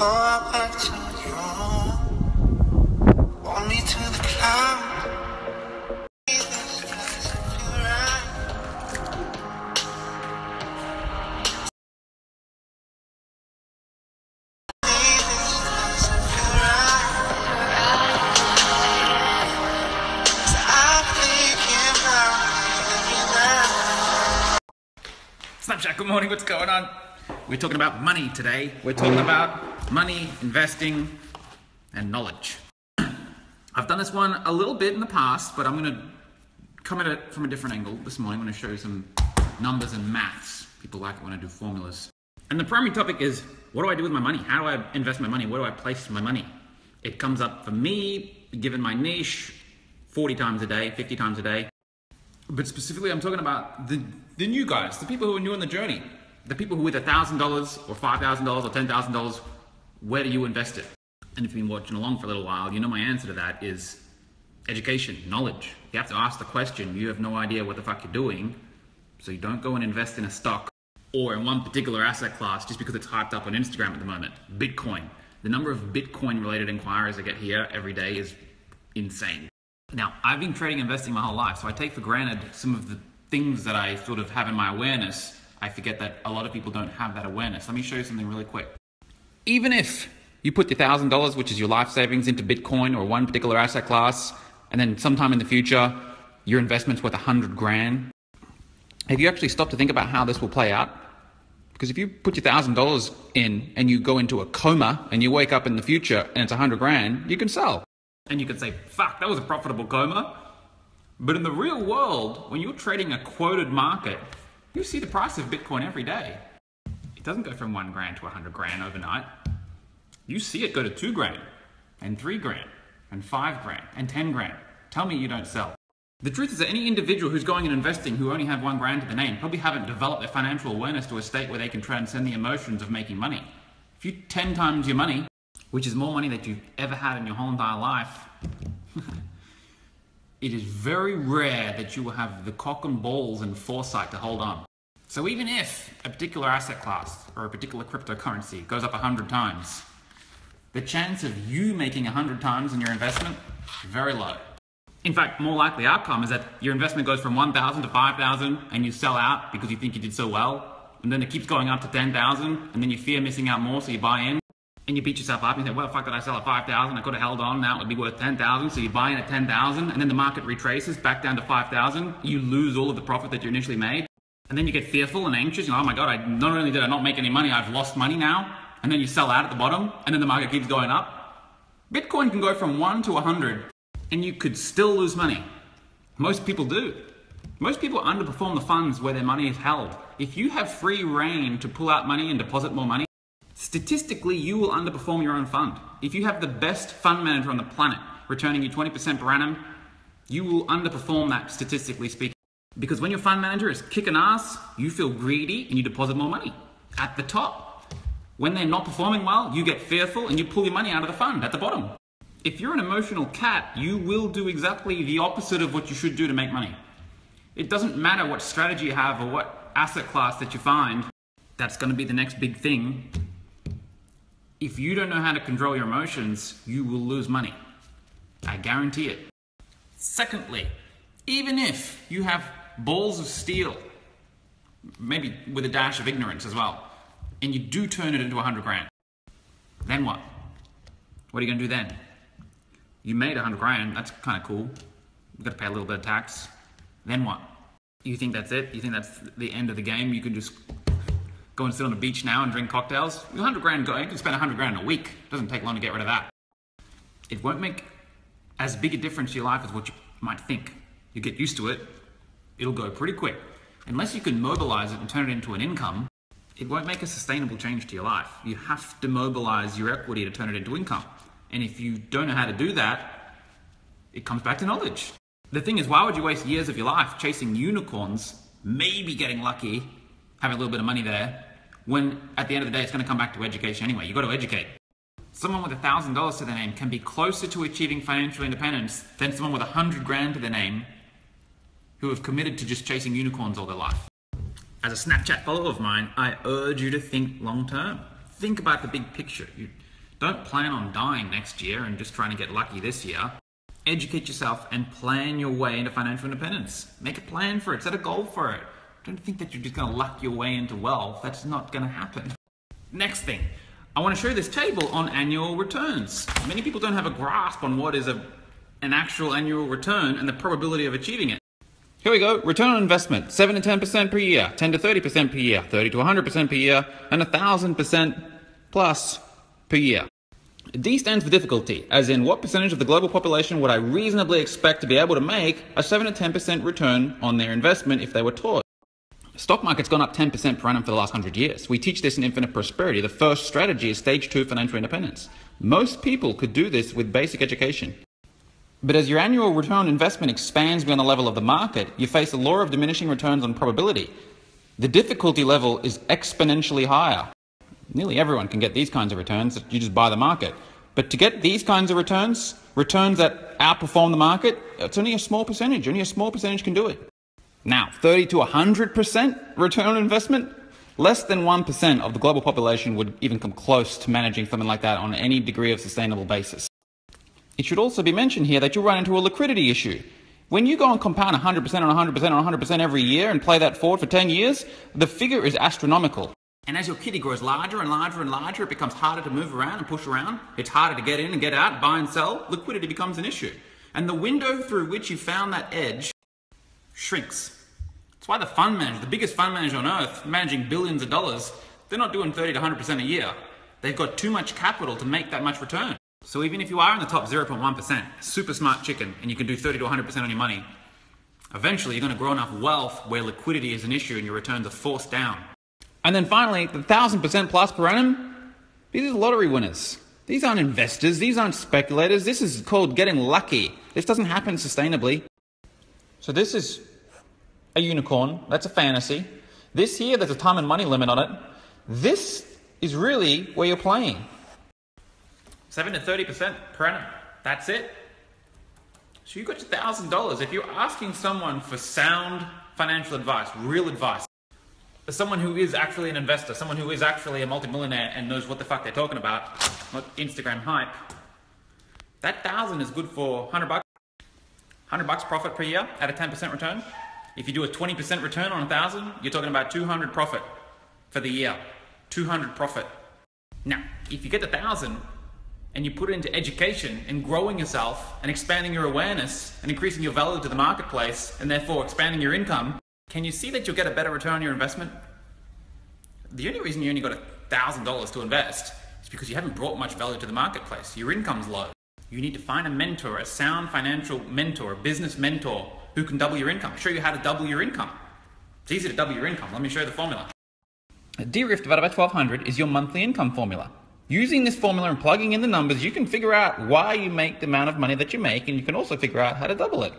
far back to you. Want me to the cloud. Snapchat, good morning, what's going on? We're talking about money today. We're talking about money, investing, and knowledge. I've done this one a little bit in the past, but I'm going to come at it from a different angle this morning. I'm going to show you some numbers and maths. People like it when I do formulas. And the primary topic is, what do I do with my money? How do I invest my money? Where do I place my money? It comes up for me, given my niche, 40 times a day, 50 times a day. But specifically, I'm talking about the new guys, the people who are new on the journey, the people who with $1,000 or $5,000 or $10,000, where do you invest it? And if you've been watching along for a little while, you know my answer to that is education, knowledge. You have to ask the question. You have no idea what the fuck you're doing, so you don't go and invest in a stock or in one particular asset class just because it's hyped up on Instagram at the moment. Bitcoin. The number of Bitcoin-related inquiries I get here every day is insane. Now, I've been trading and investing my whole life, so I take for granted some of the things that I sort of have in my awareness. I forget that a lot of people don't have that awareness. Let me show you something really quick. Even if you put your $1,000, which is your life savings, into Bitcoin or one particular asset class, and then sometime in the future, your investment's worth 100 grand, have you actually stopped to think about how this will play out? Because if you put your $1,000 in and you go into a coma and you wake up in the future and it's 100 grand, you can sell. And you could say, fuck, that was a profitable coma. But in the real world, when you're trading a quoted market, you see the price of Bitcoin every day. It doesn't go from 1 grand to 100 grand overnight. You see it go to 2 grand, and 3 grand, and 5 grand, and 10 grand. Tell me you don't sell. The truth is that any individual who's going and investing who only have 1 grand to the name probably haven't developed their financial awareness to a state where they can transcend the emotions of making money. If you 10 times your money, which is more money that you've ever had in your whole entire life, it is very rare that you will have the cock and balls and foresight to hold on. So even if a particular asset class or a particular cryptocurrency goes up 100 times, the chance of you making 100 times in your investment is very low. In fact, more likely outcome is that your investment goes from 1,000 to 5,000 and you sell out because you think you did so well, and then it keeps going up to 10,000 and then you fear missing out more, so you buy in. And you beat yourself up and you think, well, the fuck did I sell at 5,000? I could have held on, now it would be worth 10,000. So you buy in at 10,000 and then the market retraces back down to 5,000. You lose all of the profit that you initially made. And then you get fearful and anxious. You know, oh my God, not only did I not make any money, I've lost money now. And then you sell out at the bottom and then the market keeps going up. Bitcoin can go from 1 to 100 and you could still lose money. Most people do. Most people underperform the funds where their money is held. If you have free reign to pull out money and deposit more money, statistically, you will underperform your own fund. If you have the best fund manager on the planet returning you 20% per annum, you will underperform that statistically speaking. Because when your fund manager is kicking ass, you feel greedy and you deposit more money at the top. When they're not performing well, you get fearful and you pull your money out of the fund at the bottom. If you're an emotional cat, you will do exactly the opposite of what you should do to make money. It doesn't matter what strategy you have or what asset class that you find, that's going to be the next big thing. If you don't know how to control your emotions, you will lose money. I guarantee it. Secondly, even if you have balls of steel, maybe with a dash of ignorance as well, and you do turn it into 100 grand, then what? What are you going to do then? You made 100 grand, that's kind of cool. You've got to pay a little bit of tax. Then what? You think that's it? You think that's the end of the game? You can just go and sit on the beach now and drink cocktails? 100 grand, you can spend 100 grand in a week. It doesn't take long to get rid of that. It won't make as big a difference to your life as what you might think. You get used to it, it'll go pretty quick. Unless you can mobilize it and turn it into an income, it won't make a sustainable change to your life. You have to mobilize your equity to turn it into income. And if you don't know how to do that, it comes back to knowledge. The thing is, why would you waste years of your life chasing unicorns, maybe getting lucky, having a little bit of money there, when at the end of the day, it's going to come back to education anyway. You've got to educate. Someone with $1,000 to their name can be closer to achieving financial independence than someone with 100 grand to their name who have committed to just chasing unicorns all their life. As a Snapchat follower of mine, I urge you to think long term. Think about the big picture. Don't plan on dying next year and just trying to get lucky this year. Educate yourself and plan your way into financial independence. Make a plan for it, set a goal for it. Don't think that you're just going to luck your way into wealth. That's not going to happen. Next thing, I want to show you this table on annual returns. Many people don't have a grasp on what is an actual annual return and the probability of achieving it. Here we go, return on investment, 7 to 10% per year, 10 to 30% per year, 30 to 100% per year, and 1,000% plus per year. D stands for difficulty, as in what percentage of the global population would I reasonably expect to be able to make a 7 to 10% return on their investment if they were taught. The stock market's gone up 10% per annum for the last 100 years. We teach this in Infinite Prosperity. The first strategy is stage 2 financial independence. Most people could do this with basic education. But as your annual return on investment expands beyond the level of the market, you face the law of diminishing returns on probability. The difficulty level is exponentially higher. Nearly everyone can get these kinds of returns. You just buy the market. But to get these kinds of returns that outperform the market, it's only a small percentage. Only a small percentage can do it. Now, 30 to 100% return on investment, less than 1% of the global population would even come close to managing something like that on any degree of sustainable basis. It should also be mentioned here that you'll run into a liquidity issue. When you go and compound 100% on 100% on 100% every year and play that forward for 10 years, the figure is astronomical. And as your kitty grows larger and larger and larger, it becomes harder to move around and push around. It's harder to get in and get out, buy and sell. Liquidity becomes an issue. And the window through which you found that edge shrinks. That's why the fund manager, the biggest fund manager on earth, managing billions of dollars, they're not doing 30 to 100% a year. They've got too much capital to make that much return. So even if you are in the top 0.1%, super smart chicken, and you can do 30 to 100% on your money, eventually you're going to grow enough wealth where liquidity is an issue and your returns are forced down. And then finally, the 1,000% plus per annum, these are lottery winners. These aren't investors, these aren't speculators, this is called getting lucky. This doesn't happen sustainably. So this is a unicorn, that's a fantasy. This here, there's a time and money limit on it. This is really where you're playing. 7 to 30% per annum, that's it. So you got your $1,000. If you're asking someone for sound financial advice, real advice, someone who is actually an investor, someone who is actually a multimillionaire and knows what the fuck they're talking about, not Instagram hype, that 1,000 is good for $100. $100 profit per year at a 10% return. If you do a 20% return on 1,000, you're talking about 200 profit for the year. 200 profit. Now, if you get the 1,000 and you put it into education and growing yourself and expanding your awareness and increasing your value to the marketplace and therefore expanding your income, can you see that you'll get a better return on your investment? The only reason you only got $1,000 to invest is because you haven't brought much value to the marketplace. Your income's low. You need to find a mentor, a sound financial mentor, a business mentor who can double your income, show you how to double your income. It's easy to double your income. Let me show you the formula. DRIF divided by 1,200 is your monthly income formula. Using this formula and plugging in the numbers, you can figure out why you make the amount of money that you make, and you can also figure out how to double it.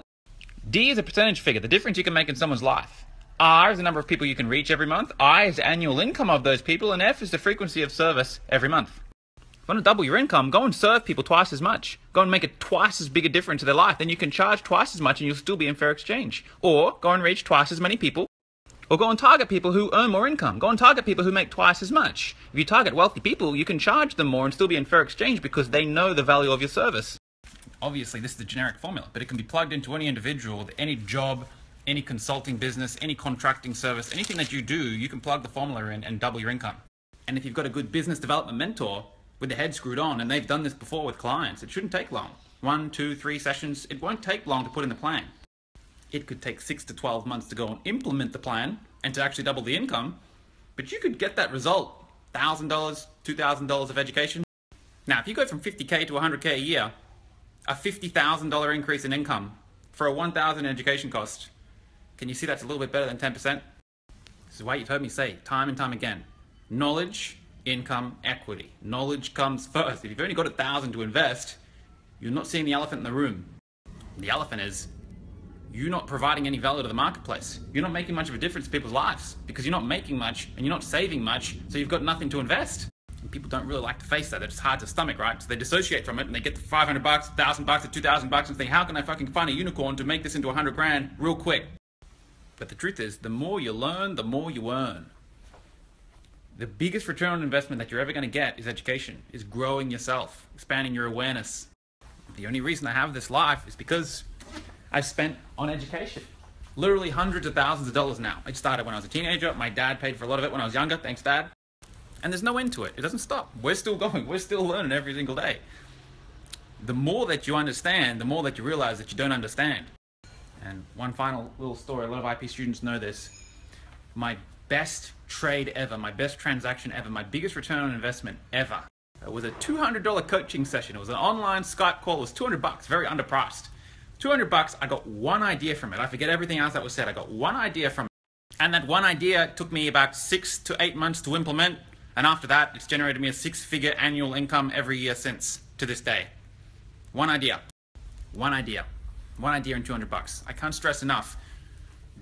D is a percentage figure, the difference you can make in someone's life. R is the number of people you can reach every month. I is the annual income of those people, and F is the frequency of service every month. If you want to double your income, go and serve people twice as much. Go and make it twice as big a difference to their life. Then you can charge twice as much and you'll still be in fair exchange. Or go and reach twice as many people. Or go and target people who earn more income. Go and target people who make twice as much. If you target wealthy people, you can charge them more and still be in fair exchange because they know the value of your service. Obviously, this is the generic formula, but it can be plugged into any individual, any job, any consulting business, any contracting service, anything that you do, you can plug the formula in and double your income. And if you've got a good business development mentor with the head screwed on, and they've done this before with clients, it shouldn't take long. 1, 2, 3 sessions, it won't take long to put in the plan. It could take 6 to 12 months to go and implement the plan and to actually double the income, but you could get that result, $1,000, $2,000 of education. Now, if you go from 50K to 100K a year, a $50,000 increase in income for a 1,000 education cost, can you see that's a little bit better than 10%? This is why you've heard me say time and time again, knowledge, income, equity. Knowledge comes first. If you've only got 1,000 to invest, you're not seeing the elephant in the room. The elephant is you're not providing any value to the marketplace. You're not making much of a difference to people's lives because you're not making much and you're not saving much, so you've got nothing to invest. And people don't really like to face that. It's hard to stomach, right? So they dissociate from it and they get the $500, $1,000, or $2,000 and think, how can I fucking find a unicorn to make this into 100 grand real quick? But the truth is, the more you learn, the more you earn. The biggest return on investment that you're ever going to get is education, is growing yourself, expanding your awareness. The only reason I have this life is because I've spent on education. Literally hundreds of thousands of dollars now. It started when I was a teenager. My dad paid for a lot of it when I was younger. Thanks, Dad. And there's no end to it. It doesn't stop. We're still going. We're still learning every single day. The more that you understand, the more that you realize that you don't understand. And one final little story. A lot of IP students know this. My best trade ever, my best transaction ever, my biggest return on investment ever. It was a $200 coaching session. It was an online Skype call. It was $200, very underpriced. $200, I got one idea from it. I forget everything else that was said. I got one idea from it. And that one idea took me about 6 to 8 months to implement. And after that, it's generated me a 6-figure annual income every year since, to this day. One idea. One idea. One idea and $200. I can't stress enough.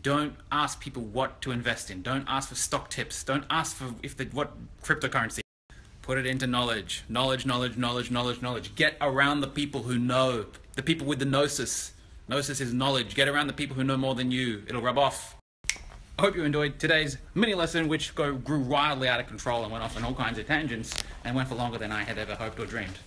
Don't ask people what to invest in. Don't ask for stock tips. Don't ask for what cryptocurrency. Put it into knowledge. Knowledge, knowledge, knowledge, knowledge, knowledge. Get around the people who know. The people with the gnosis. Gnosis is knowledge. Get around the people who know more than you. It'll rub off. I hope you enjoyed today's mini lesson, which grew wildly out of control and went off on all kinds of tangents and went for longer than I had ever hoped or dreamed.